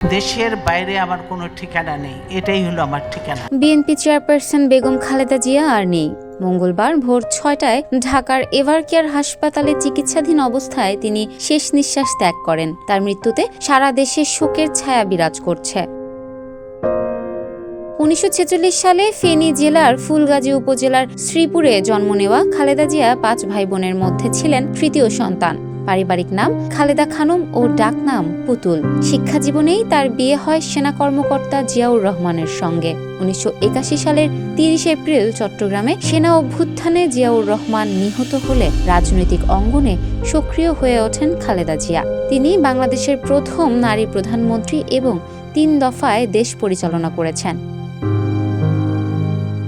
দেশের বাইরে আমার কোনো ঠিকানা নেই, এটাই হলো আমার ঠিকানা। বিএনপি চেয়ারপারসন বেগম খালেদা জিয়া আর নেই। মঙ্গলবার ভোর 6টায় ঢাকার এভারকেয়ার হাসপাতালে চিকিৎসাধীন অবস্থায় তিনি শেষ নিঃশ্বাস ত্যাগ করেন। তার মৃত্যুতে সারা দেশে শোকের ছায়া বিরাজ করছে। 1946 সালে ফেনী জেলার ফুলগাজী উপজেলার শ্রীপুরে জন্ম নেওয়া খালেদা জিয়া 5 ভাই বোনের মধ্যে ছিলেন তৃতীয় সন্তান। পারিবারিক নাম খালেদা খানম ও ডাকনাম পুতুল। শিক্ষা জীবনেই তার বিয়ে হয় সেনা কর্মকর্তা জিয়াউর রহমানের সঙ্গে। 1981 সালের 30 এপ্রিল চট্টগ্রামে সেনা অভ্যুত্থানে জিয়াউর রহমান নিহত হলে রাজনৈতিক অঙ্গনে সক্রিয় হয়ে ওঠেন খালেদা জিয়া। তিনি বাংলাদেশের প্রথম নারী প্রধানমন্ত্রী এবং 3 দফায় দেশ পরিচালনা করেছেন।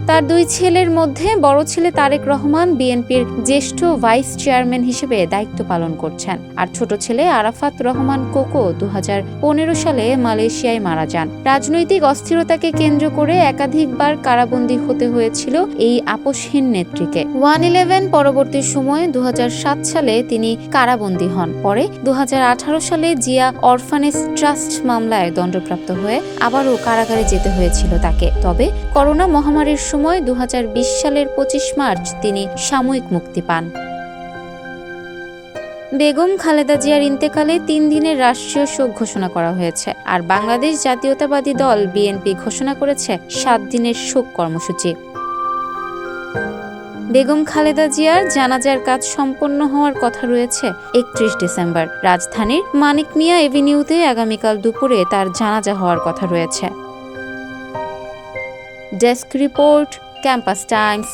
তার 2 ছেলের মধ্যে বড় ছেলে তারেক রহমান বিএনপির জ্যেষ্ঠ ভাইস চেয়ারম্যান হিসেবে দায়িত্ব পালন করছেন, আর ছোট ছেলে আরাফাত রহমান কোকো 2015 সালে মালয়েশিয়ায় মারা যান। রাজনৈতিক অস্থিরতাকে কেন্দ্র করে একাধিকবার কারাবন্দী হতে হয়েছিল এই আপসহীন নেত্রীকে। 111 পরবর্তী সময়ে 2007 সালে তিনি কারাবন্দী হন। পরে 2018 সালে জিয়া অরফানেজ ট্রাস্ট মামলায় দণ্ডপ্রাপ্ত হয়ে আবারও কারাগারে যেতে হয়েছিল তাকে। তবে করোনা মহামারীর সময় 2020 সালের 25 মার্চ তিনি সাময়িক মুক্তি পান। বেগম খালেদা জিয়ার ইন্তেকালে 3 দিনের রাষ্ট্রীয় শোক ঘোষণা করা হয়েছে, আর বাংলাদেশ জাতীয়তাবাদী দল বিএনপি ঘোষণা করেছে 7 দিনের শোক কর্মসূচি। বেগম খালেদা জিয়ার জানাজার কাজ সম্পন্ন হওয়ার কথা রয়েছে 31 ডিসেম্বর। রাজধানীর মানিক মিয়া এভিনিউতে আগামীকাল দুপুরে তার জানাজা হওয়ার কথা রয়েছে। Desk report, campus Times.